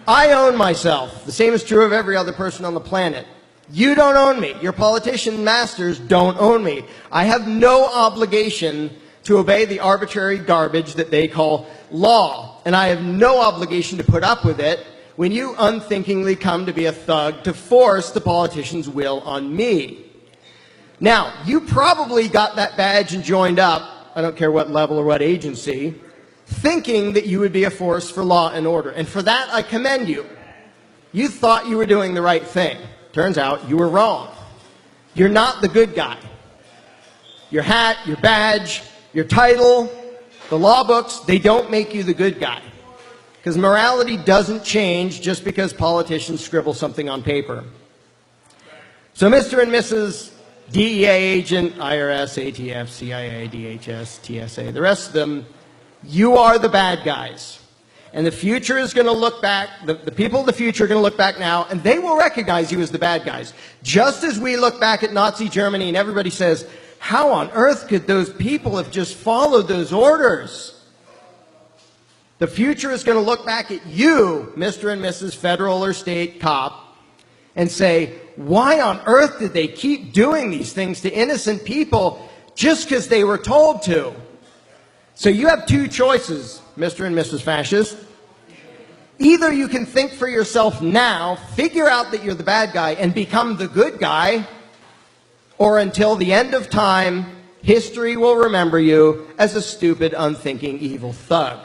I own myself. The same is true of every other person on the planet. You don't own me. Your politician masters don't own me. I have no obligation to obey the arbitrary garbage that they call law. And I have no obligation to put up with it when you unthinkingly come to be a thug to force the politician's will on me. Now, you probably got that badge and joined up, I don't care what level or what agency, thinking that you would be a force for law and order. And for that, I commend you. You thought you were doing the right thing. Turns out you were wrong. You're not the good guy. Your hat, your badge, your title, the law books, they don't make you the good guy. Because morality doesn't change just because politicians scribble something on paper. So Mr. and Mrs. DEA agent, IRS, ATF, CIA, DHS, TSA, the rest of them, you are the bad guys. And the future is going to look back, the people of the future are going to look back now, and they will recognize you as the bad guys. Just as we look back at Nazi Germany and everybody says, how on earth could those people have just followed those orders? The future is going to look back at you, Mr. and Mrs. Federal or state cop, and say, why on earth did they keep doing these things to innocent people just because they were told to? So you have two choices, Mr. and Mrs. Fascist. Either you can think for yourself now, figure out that you're the bad guy, and become the good guy, or until the end of time, history will remember you as a stupid, unthinking, evil thug.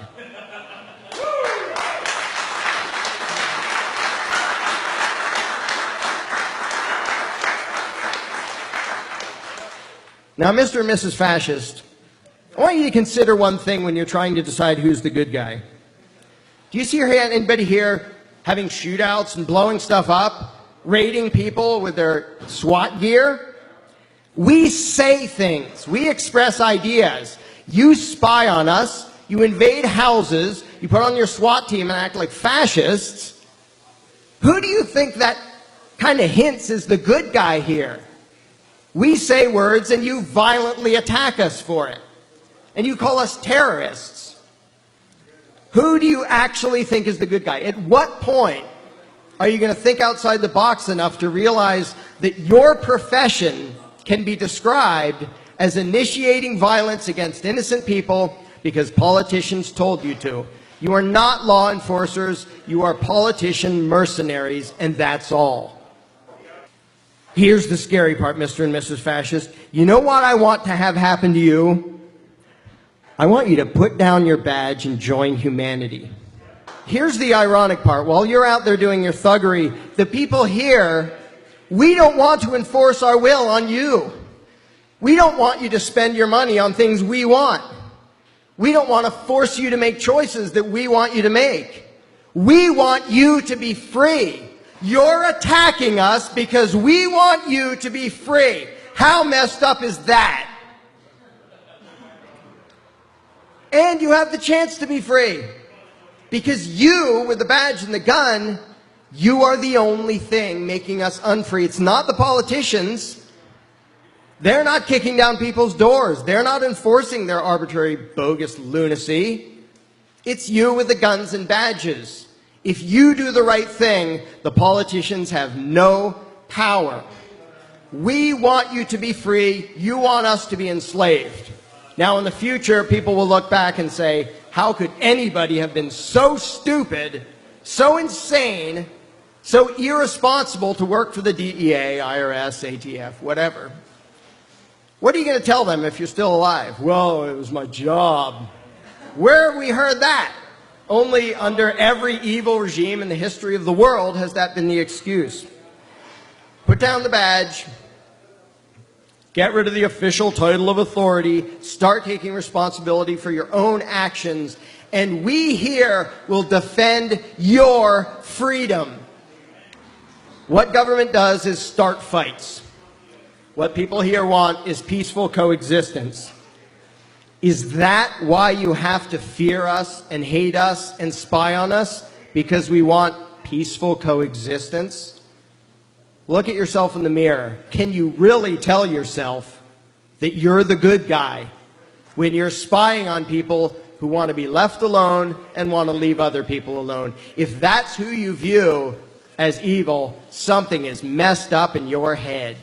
Now, Mr. and Mrs. Fascist, I want you to consider one thing when you're trying to decide who's the good guy. Do you see anybody here having shootouts and blowing stuff up, raiding people with their SWAT gear? We say things. We express ideas. You spy on us. You invade houses. You put on your SWAT team and act like fascists. Who do you think that kind of hints is the good guy here? We say words and you violently attack us for it. And you call us terrorists. Who do you actually think is the good guy? At what point are you going to think outside the box enough to realize that your profession can be described as initiating violence against innocent people because politicians told you to? You are not law enforcers, you are politician mercenaries, and that's all. Here's the scary part, Mr. and Mrs. Fascist. You know what I want to have happen to you? I want you to put down your badge and join humanity. Here's the ironic part. While you're out there doing your thuggery, the people here, we don't want to enforce our will on you. We don't want you to spend your money on things we want. We don't want to force you to make choices that we want you to make. We want you to be free. You're attacking us because we want you to be free. How messed up is that? And you have the chance to be free. Because you, with the badge and the gun, you are the only thing making us unfree. It's not the politicians. They're not kicking down people's doors. They're not enforcing their arbitrary, bogus lunacy. It's you with the guns and badges. If you do the right thing, the politicians have no power. We want you to be free. You want us to be enslaved. Now, in the future, people will look back and say, how could anybody have been so stupid, so insane, so irresponsible to work for the DEA, IRS, ATF, whatever? What are you going to tell them if you're still alive? Well, it was my job. Where have we heard that? Only under every evil regime in the history of the world has that been the excuse. Put down the badge. Get rid of the official title of authority. Start taking responsibility for your own actions. And we here will defend your freedom. What government does is start fights. What people here want is peaceful coexistence. Is that why you have to fear us and hate us and spy on us? Because we want peaceful coexistence? Look at yourself in the mirror. Can you really tell yourself that you're the good guy when you're spying on people who want to be left alone and want to leave other people alone. If that's who you view as evil, something is messed up in your head.